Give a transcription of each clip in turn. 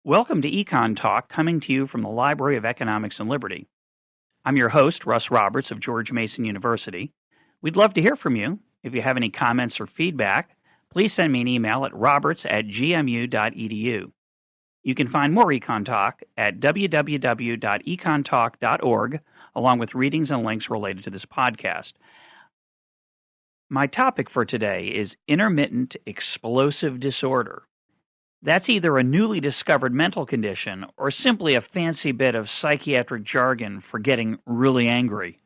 Welcome to EconTalk, coming to you from the Library of Economics and Liberty. I'm your host, Russ Roberts of George Mason University. We'd love to hear from you. If you have any comments or feedback, please send me an email at roberts@gmu.edu. You can find more EconTalk at www.econtalk.org, along with readings and links related to this podcast. My topic for today is Intermittent Explosive Disorder. That's either a newly discovered mental condition or simply a fancy bit of psychiatric jargon for getting really angry.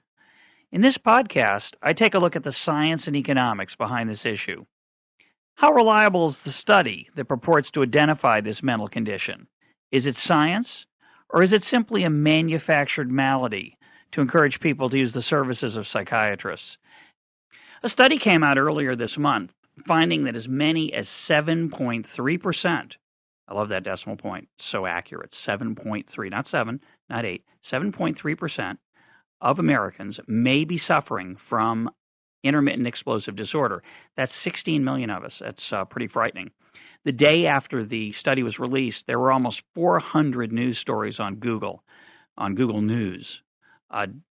In this podcast, I take a look at the science and economics behind this issue. How reliable is the study that purports to identify this mental condition? Is it science, or is it simply a manufactured malady to encourage people to use the services of psychiatrists? A study came out earlier this month finding that as many as 7.3%, I love that decimal point, so accurate, 7.3, not 7, not 8, 7.3% of Americans may be suffering from intermittent explosive disorder. That's 16 million of us. That's pretty frightening. The day after the study was released, there were almost 400 news stories on Google News,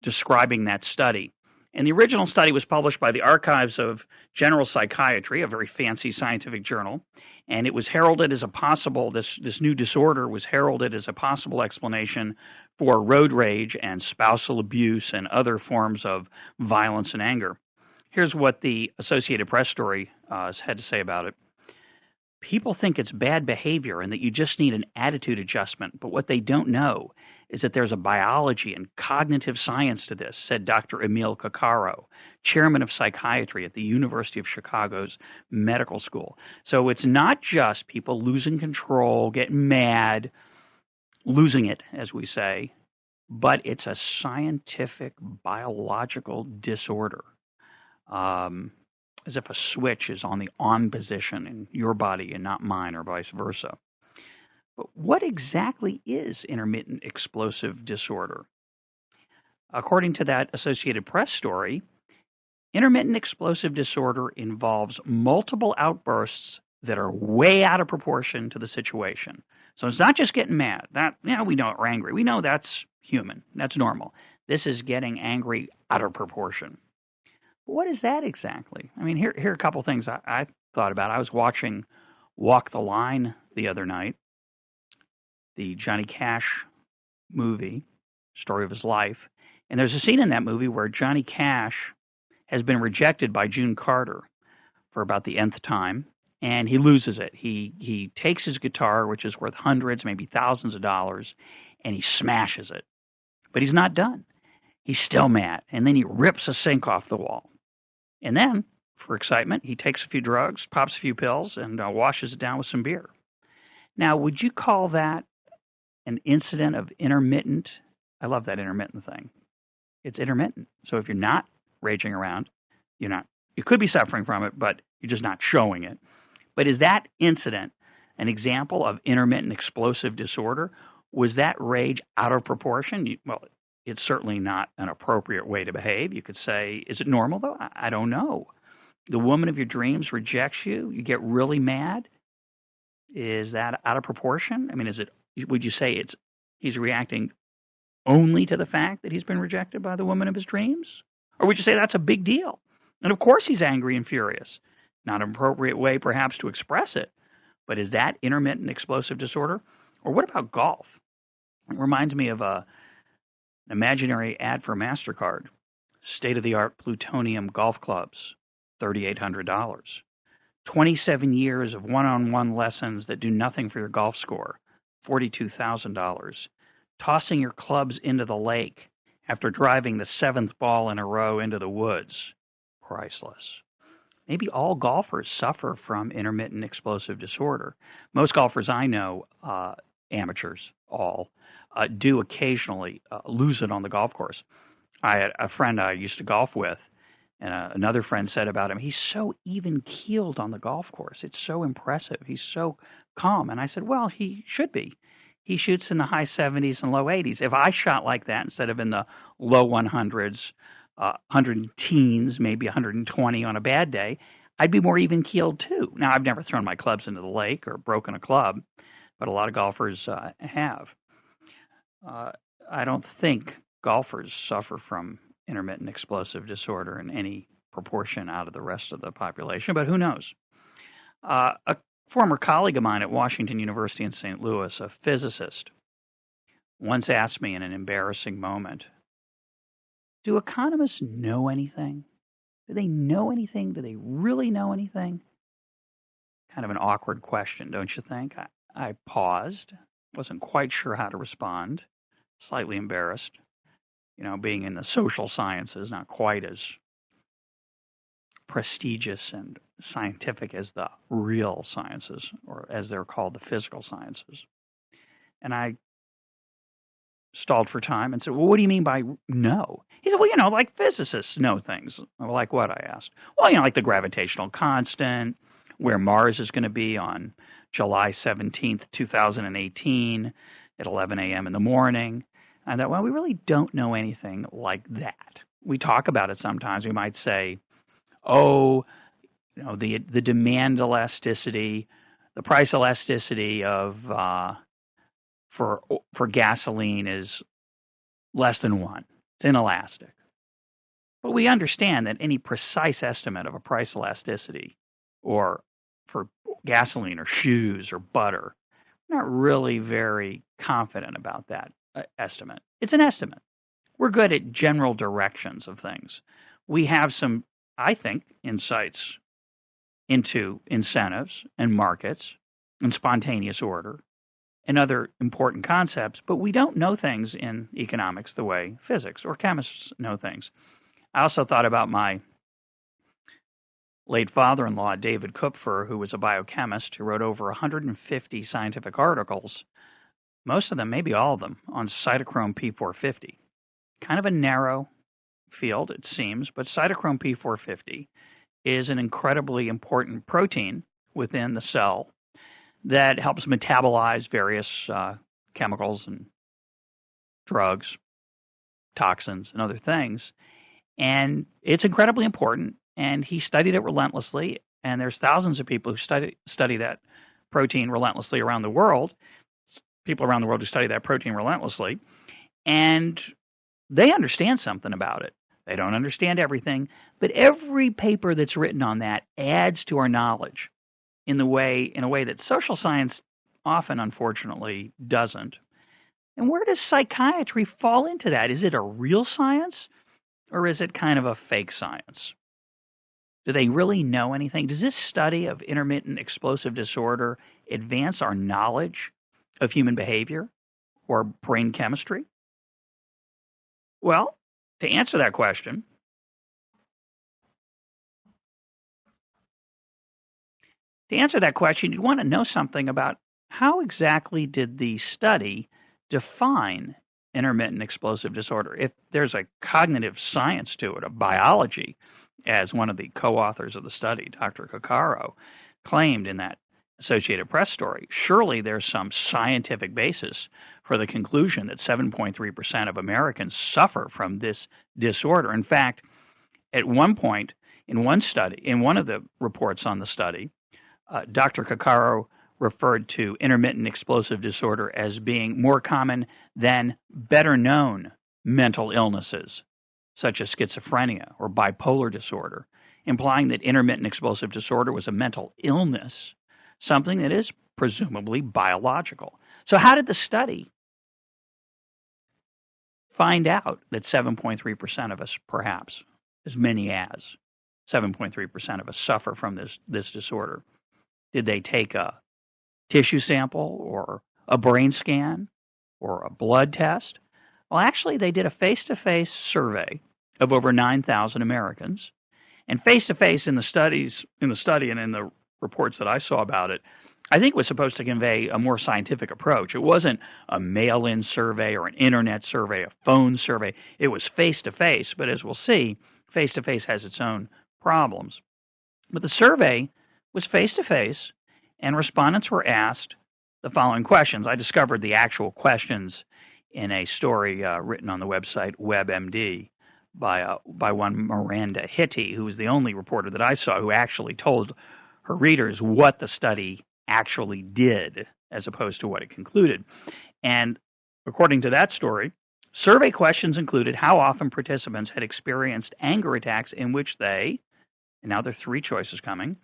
describing that study. And the original study was published by the Archives of General Psychiatry, a very fancy scientific journal, and it was heralded as a possible, this new disorder was heralded as a possible explanation for road rage and spousal abuse and other forms of violence and anger. Here's what the Associated Press story had to say about it. People think it's bad behavior and that you just need an attitude adjustment, but what they don't know is that there's a biology and cognitive science to this, said Dr. Emil Coccaro, chairman of psychiatry at the University of Chicago's medical school. So it's not just people losing control, getting mad, losing it, as we say, but it's a scientific biological disorder. As if a switch is on the on position in your body and not mine, or vice versa. But what exactly is intermittent explosive disorder? According to that Associated Press story, intermittent explosive disorder involves multiple outbursts that are way out of proportion to the situation. So it's not just getting mad. We know we're angry. We know that's human. That's normal. This is getting angry out of proportion. What is that exactly? I mean, here are a couple things I thought about. I was watching Walk the Line the other night, the Johnny Cash movie, story of his life. And there's a scene in that movie where Johnny Cash has been rejected by June Carter for about the nth time, and he loses it. He takes his guitar, which is worth hundreds, maybe thousands of dollars, and he smashes it. But he's not done. He's still mad, and then he rips a sink off the wall. And then, for excitement, he takes a few drugs, pops a few pills, and washes it down with some beer. Now, would you call that an incident of intermittent? I love that intermittent thing. It's intermittent. So if you're not raging around, you could be suffering from it, but you're just not showing it. But is that incident an example of intermittent explosive disorder? Was that rage out of proportion? It's certainly not an appropriate way to behave. You could say, is it normal, though? I don't know. The woman of your dreams rejects you. You get really mad. Is that out of proportion? I mean, would you say he's reacting only to the fact that he's been rejected by the woman of his dreams? Or would you say that's a big deal? And of course he's angry and furious. Not an appropriate way, perhaps, to express it. But is that intermittent explosive disorder? Or what about golf? It reminds me of an imaginary ad for MasterCard. State-of-the-art plutonium golf clubs, $3,800. 27 years of one-on-one lessons that do nothing for your golf score, $42,000. Tossing your clubs into the lake after driving the 7th ball in a row into the woods, priceless. Maybe all golfers suffer from intermittent explosive disorder. Most golfers I know, amateurs, all, do occasionally lose it on the golf course. I had a friend I used to golf with, and another friend said about him, he's so even-keeled on the golf course. It's so impressive. He's so calm. And I said, well, he should be. He shoots in the high 70s and low 80s. If I shot like that instead of in the low 100s, 100 teens, maybe 120 on a bad day, I'd be more even-keeled too. Now, I've never thrown my clubs into the lake or broken a club, but a lot of golfers have. I don't think golfers suffer from intermittent explosive disorder in any proportion out of the rest of the population, but who knows? A former colleague of mine at Washington University in St. Louis, a physicist, once asked me in an embarrassing moment, do economists know anything? Do they know anything? Do they really know anything? Kind of an awkward question, don't you think? I paused, wasn't quite sure how to respond, slightly embarrassed. You know, being in the social sciences, not quite as prestigious and scientific as the real sciences, or as they're called, the physical sciences. And I stalled for time and said, well, what do you mean by know? He said, well, you know, like physicists know things. Like what, I asked. Well, you know, like the gravitational constant, where Mars is going to be on July 17th, 2018 at 11 a.m. in the morning. I thought, well, we really don't know anything like that. We talk about it sometimes. We might say, oh, you know, the demand elasticity, the price elasticity of for gasoline is less than 1. It's inelastic. But we understand that any precise estimate of a price elasticity, or for gasoline or shoes or butter, we're not really very confident about that estimate. It's an estimate. We're good at general directions of things. We have some, I think, insights into incentives and markets and spontaneous order and other important concepts, but we don't know things in economics the way physics or chemists know things. I also thought about my late father-in-law, David Kupfer, who was a biochemist who wrote over 150 scientific articles, most of them, maybe all of them, on cytochrome P450. Kind of a narrow field, it seems, but cytochrome P450 is an incredibly important protein within the cell that helps metabolize various chemicals and drugs, toxins, and other things. And it's incredibly important, and he studied it relentlessly, and there's thousands of people who study that protein relentlessly around the world, people around the world who study that protein relentlessly, and they understand something about it. They don't understand everything, but every paper that's written on that adds to our knowledge in a way that social science often, unfortunately, doesn't. And where does psychiatry fall into that? Is it a real science, or is it kind of a fake science? Do they really know anything? Does this study of intermittent explosive disorder advance our knowledge of human behavior or brain chemistry? Well, to answer that question, you'd want to know something about how exactly did the study define intermittent explosive disorder. If there's a cognitive science to it, a biology, as one of the co-authors of the study, Dr. Coccaro, claimed in that Associated Press story, surely there's some scientific basis for the conclusion that 7.3% of Americans suffer from this disorder. In fact, at one point, in one study, in one of the reports on the study, Dr. Coccaro referred to intermittent explosive disorder as being more common than better-known mental illnesses, such as schizophrenia or bipolar disorder, implying that intermittent explosive disorder was a mental illness, something that is presumably biological. So how did the study find out that 7.3% of us, perhaps as many as 7.3% of us, suffer from this disorder? Did they take a tissue sample or a brain scan or a blood test? Well, actually, they did a face-to-face survey of over 9,000 Americans. And face-to-face in the study and in the reports that I saw about it, I think was supposed to convey a more scientific approach. It wasn't a mail-in survey or an internet survey, a phone survey. It was face-to-face, but as we'll see, face-to-face has its own problems. But the survey was face-to-face, and respondents were asked the following questions. I discovered the actual questions in a story written on the website WebMD by one Miranda Hittey, who was the only reporter that I saw who actually told her readers what the study actually did as opposed to what it concluded. And according to that story, survey questions included how often participants had experienced anger attacks in which they, and now there are three choices coming,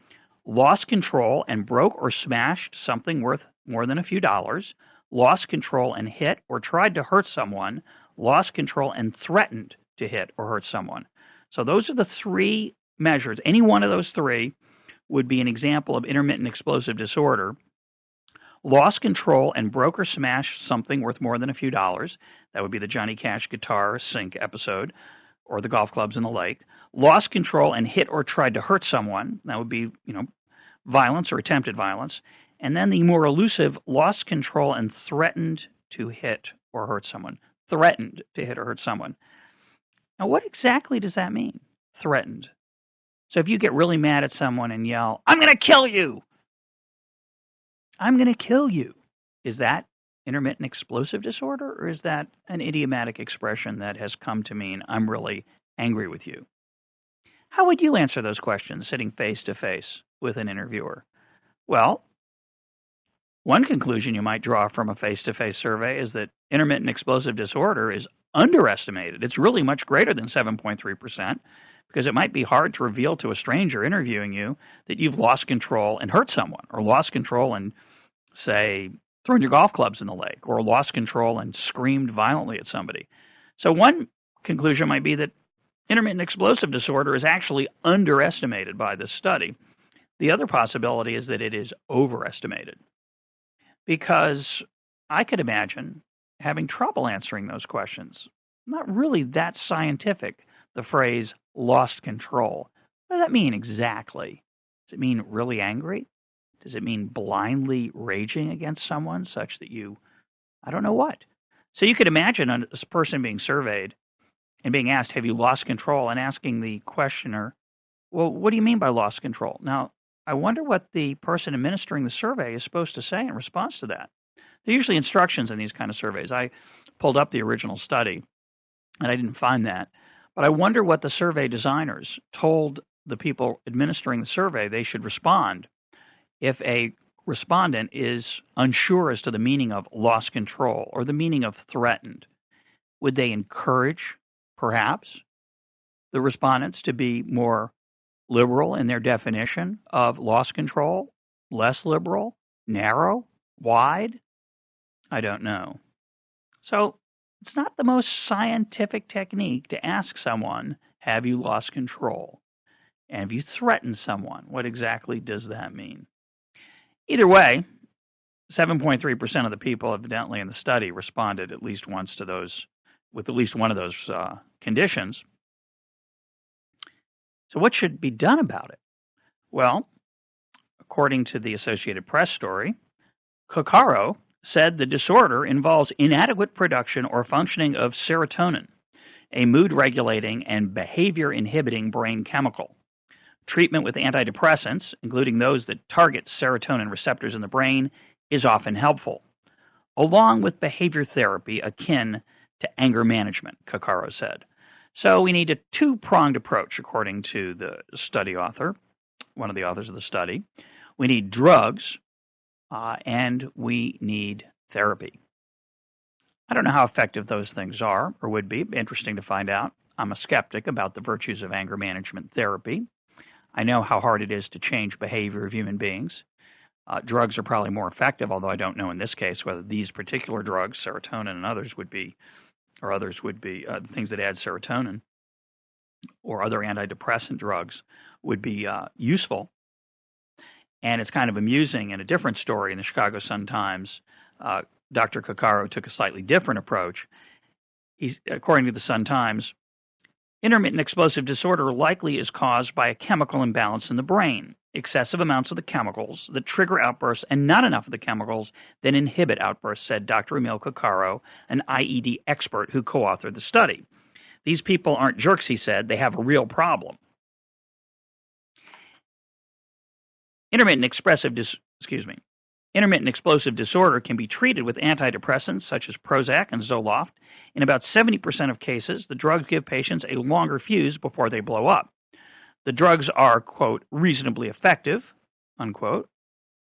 lost control and broke or smashed something worth more than a few dollars, lost control and hit or tried to hurt someone, lost control and threatened to hit or hurt someone. So those are the three measures. Any one of those three would be an example of intermittent explosive disorder. Lost control and broke or smashed something worth more than a few dollars. That would be the Johnny Cash guitar sink episode, or the golf clubs in the lake. Lost control and hit or tried to hurt someone. That would be, violence or attempted violence. And then the more elusive, lost control and threatened to hit or hurt someone. Threatened to hit or hurt someone. Now, what exactly does that mean? Threatened. So if you get really mad at someone and yell, "I'm going to kill you!" I'm going to kill you. Is that intermittent explosive disorder, or is that an idiomatic expression that has come to mean I'm really angry with you? How would you answer those questions sitting face to face with an interviewer? Well, one conclusion you might draw from a face-to-face survey is that intermittent explosive disorder is underestimated. It's really much greater than 7.3%, because it might be hard to reveal to a stranger interviewing you that you've lost control and hurt someone, or lost control and, say, thrown your golf clubs in the lake, or lost control and screamed violently at somebody. So one conclusion might be that intermittent explosive disorder is actually underestimated by this study. The other possibility is that it is overestimated, because I could imagine having trouble answering those questions. Not really that scientific, the phrase lost control. What does that mean exactly? Does it mean really angry? Does it mean blindly raging against someone such that I don't know what. So you could imagine a person being surveyed and being asked, have you lost control? And asking the questioner, well, what do you mean by lost control? Now, I wonder what the person administering the survey is supposed to say in response to that. There are usually instructions in these kind of surveys. I pulled up the original study, and I didn't find that. But I wonder what the survey designers told the people administering the survey they should respond if a respondent is unsure as to the meaning of lost control or the meaning of threatened. Would they encourage, perhaps, the respondents to be more liberal in their definition of lost control, less liberal, narrow, wide? I don't know. So it's not the most scientific technique to ask someone, have you lost control? And have you threatened someone? What exactly does that mean? Either way, 7.3% of the people evidently in the study responded at least once to those, with at least one of those conditions. So what should be done about it? Well, according to the Associated Press story, Coccaro said the disorder involves inadequate production or functioning of serotonin, a mood-regulating and behavior-inhibiting brain chemical. Treatment with antidepressants, including those that target serotonin receptors in the brain, is often helpful, along with behavior therapy akin to anger management, Coccaro said. So we need a two-pronged approach, according to the study author, one of the authors of the study. We need drugs, and we need therapy. I don't know how effective those things are or would be. Interesting to find out. I'm a skeptic about the virtues of anger management therapy. I know how hard it is to change behavior of human beings. Drugs are probably more effective, although I don't know in this case whether these particular drugs, serotonin and others would be, things that add serotonin or other antidepressant drugs would be useful. And it's kind of amusing. In a different story in the Chicago Sun-Times, Dr. Coccaro took a slightly different approach. According to the Sun-Times, intermittent explosive disorder likely is caused by a chemical imbalance in the brain, excessive amounts of the chemicals that trigger outbursts and not enough of the chemicals that inhibit outbursts, said Dr. Emil Coccaro, an IED expert who co-authored the study. These people aren't jerks, he said. They have a real problem. Intermittent explosive disorder can be treated with antidepressants such as Prozac and Zoloft. In about 70% of cases, the drugs give patients a longer fuse before they blow up. The drugs are, quote, reasonably effective, unquote.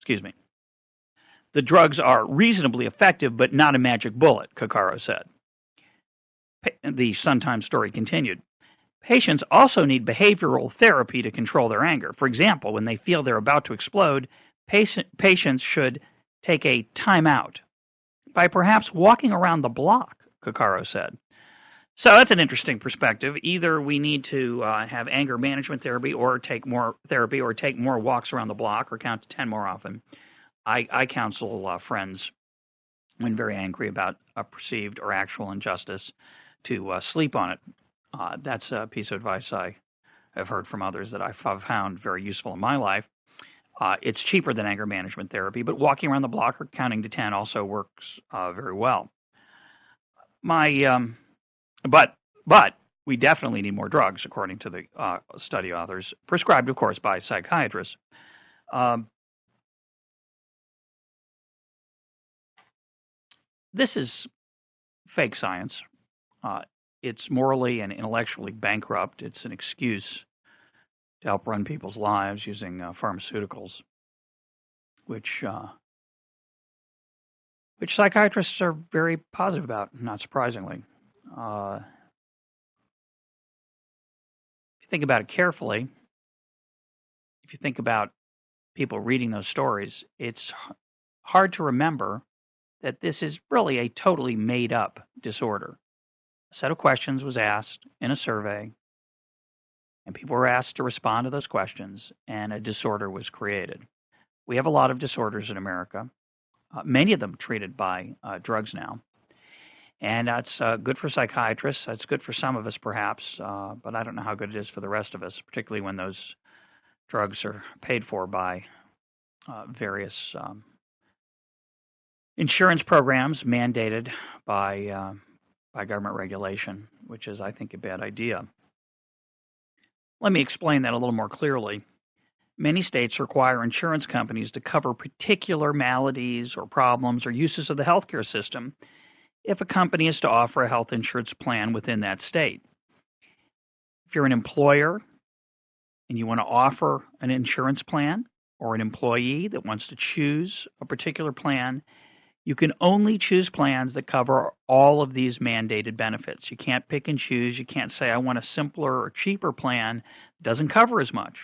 The The drugs are reasonably effective, but not a magic bullet, Kokaro said. The Sun Times story continued. Patients also need behavioral therapy to control their anger. For example, when they feel they're about to explode, patients should take a timeout by perhaps walking around the block, Kokaro said. So that's an interesting perspective. Either we need to have anger management therapy or take more walks around the block or count to 10 more often. I counsel friends when very angry about a perceived or actual injustice to sleep on it. That's a piece of advice I have heard from others that I've found very useful in my life. It's cheaper than anger management therapy, but walking around the block or counting to 10 also works very well. But we definitely need more drugs, according to the study authors, prescribed, of course, by psychiatrists. This is fake science. It's morally and intellectually bankrupt. It's an excuse to help run people's lives using pharmaceuticals, which psychiatrists are very positive about, not surprisingly. If you think about it carefully, if you think about people reading those stories, it's hard to remember that this is really a totally made-up disorder. A set of questions was asked in a survey, and people were asked to respond to those questions, and a disorder was created. We have a lot of disorders in America, many of them treated by drugs now. And that's good for psychiatrists. That's good for some of us, perhaps, but I don't know how good it is for the rest of us, particularly when those drugs are paid for by various insurance programs mandated by government regulation, which is, I think, a bad idea. Let me explain that a little more clearly. Many states require insurance companies to cover particular maladies or problems or uses of the healthcare system if a company is to offer a health insurance plan within that state. If you're an employer and you want to offer an insurance plan, or an employee that wants to choose a particular plan, you can only choose plans that cover all of these mandated benefits. You can't pick and choose. You can't say, I want a simpler or cheaper plan that doesn't cover as much.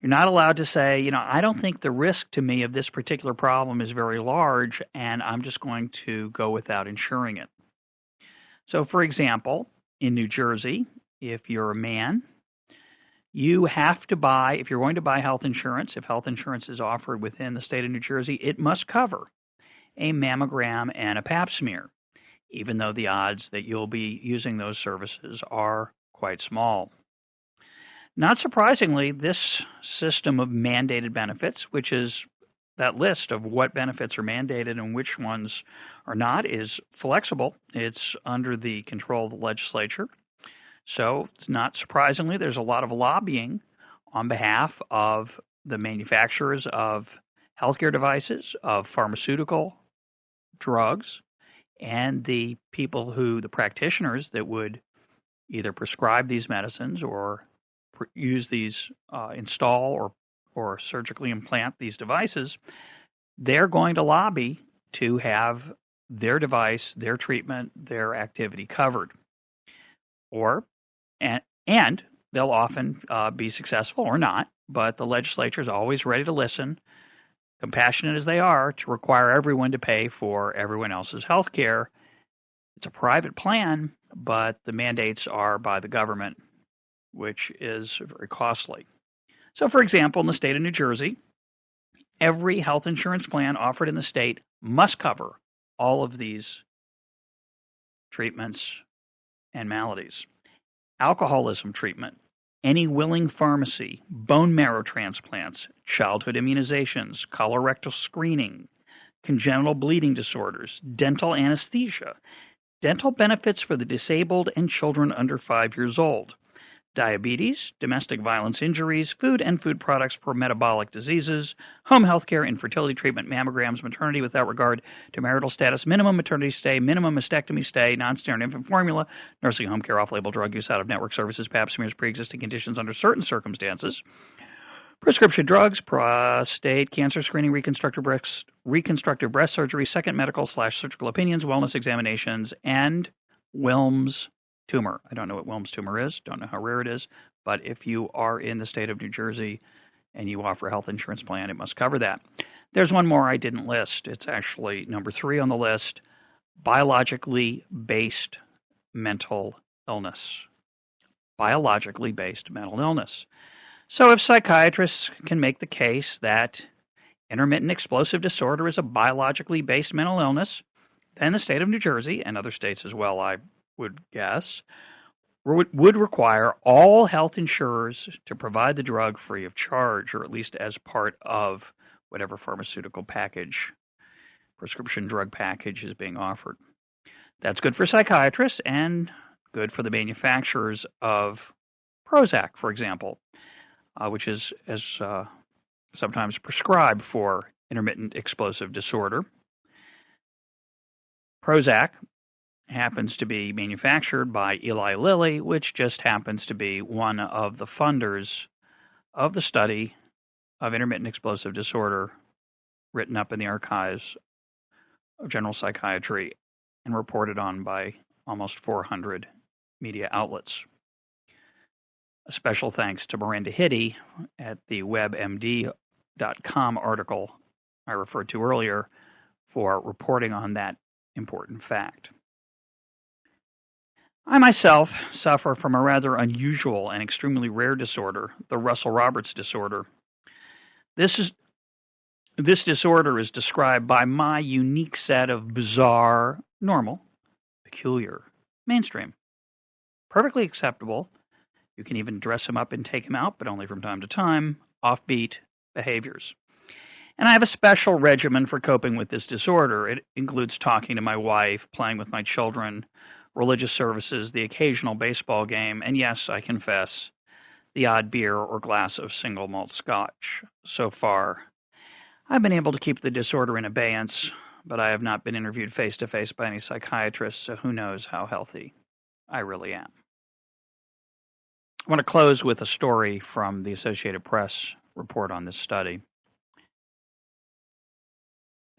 You're not allowed to say, I don't think the risk to me of this particular problem is very large, and I'm just going to go without insuring it. So, for example, in New Jersey, if you're a man, you have to buy, if you're going to buy health insurance, if health insurance is offered within the state of New Jersey, it must cover a mammogram and a pap smear, even though the odds that you'll be using those services are quite small. Not surprisingly, this system of mandated benefits, which is that list of what benefits are mandated and which ones are not, is flexible. It's under the control of the legislature. So, not surprisingly, there's a lot of lobbying on behalf of the manufacturers of healthcare devices, of pharmaceutical drugs, and the practitioners that would either prescribe these medicines or use these, install or surgically implant these devices. They're going to lobby to have their device, their treatment, their activity covered. And they'll often be successful or not, but the legislature is always ready to listen, compassionate as they are, to require everyone to pay for everyone else's health care. It's a private plan, but the mandates are by the government, which is very costly. So, for example, in the state of New Jersey, every health insurance plan offered in the state must cover all of these treatments and maladies. Alcoholism treatment, any willing pharmacy, bone marrow transplants, childhood immunizations, colorectal screening, congenital bleeding disorders, dental anesthesia, dental benefits for the disabled and children under 5 years old, diabetes, domestic violence injuries, food and food products for metabolic diseases, home health care, infertility treatment, mammograms, maternity without regard to marital status, minimum maternity stay, minimum mastectomy stay, non-steroidal infant formula, nursing home care, off-label drug use, out-of-network services, pap smears, pre-existing conditions under certain circumstances, Prescription drugs, prostate cancer screening, reconstructive breast surgery, second medical/surgical opinions, wellness examinations, and Wilms tumor. I don't know what Wilms tumor is, don't know how rare it is, but if you are in the state of New Jersey and you offer a health insurance plan, it must cover that. There's one more I didn't list. It's actually number 3 on the list, biologically based mental illness. Biologically based mental illness. So if psychiatrists can make the case that intermittent explosive disorder is a biologically based mental illness, then the state of New Jersey, and other states as well, I would guess, would require all health insurers to provide the drug free of charge, or at least as part of whatever pharmaceutical package, prescription drug package is being offered. That's good for psychiatrists and good for the manufacturers of Prozac, for example, which is sometimes prescribed for intermittent explosive disorder. Prozac happens to be manufactured by Eli Lilly, which just happens to be one of the funders of the study of intermittent explosive disorder written up in the archives of general psychiatry and reported on by almost 400 media outlets. A special thanks to Miranda Hiddey at the WebMD.com article I referred to earlier for reporting on that important fact. I myself suffer from a rather unusual and extremely rare disorder, the Russell-Roberts disorder. This disorder is described by my unique set of bizarre, normal, peculiar, mainstream, perfectly acceptable, you can even dress him up and take him out, but only from time to time, offbeat behaviors. And I have a special regimen for coping with this disorder. It includes talking to my wife, playing with my children, religious services, the occasional baseball game, and yes, I confess, the odd beer or glass of single malt scotch. So far, I've been able to keep the disorder in abeyance, but I have not been interviewed face-to-face by any psychiatrist, so who knows how healthy I really am. I want to close with a story from the Associated Press report on this study.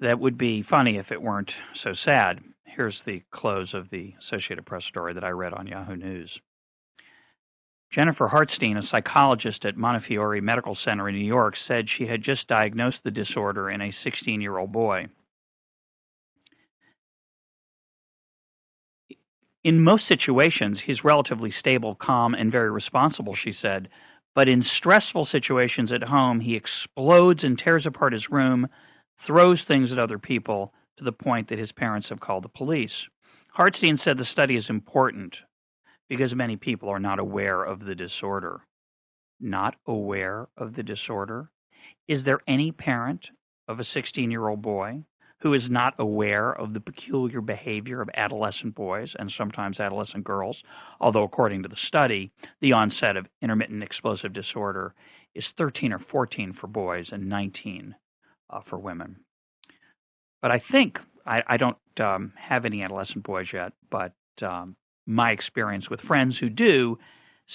That would be funny if it weren't so sad. Here's the close of the Associated Press story that I read on Yahoo News. Jennifer Hartstein, a psychologist at Montefiore Medical Center in New York, said she had just diagnosed the disorder in a 16-year-old boy. In most situations, he's relatively stable, calm, and very responsible, she said. But in stressful situations at home, he explodes and tears apart his room, throws things at other people, to the point that his parents have called the police. Hartstein said the study is important because many people are not aware of the disorder. Not aware of the disorder? Is there any parent of a 16-year-old boy who is not aware of the peculiar behavior of adolescent boys and sometimes adolescent girls, although according to the study, the onset of intermittent explosive disorder is 13 or 14 for boys and 19 for women. But I think, I don't have any adolescent boys yet, but my experience with friends who do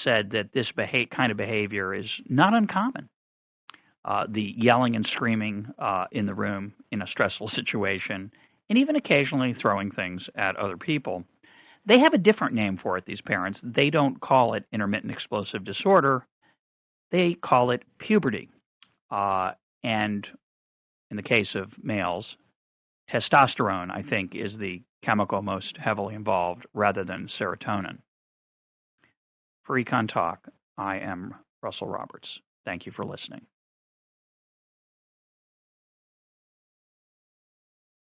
said that this kind of behavior is not uncommon. The yelling and screaming in the room in a stressful situation, and even occasionally throwing things at other people. They have a different name for it, these parents. They don't call it intermittent explosive disorder. They call it puberty. And in the case of males, testosterone, I think, is the chemical most heavily involved rather than serotonin. For EconTalk, I am Russell Roberts. Thank you for listening.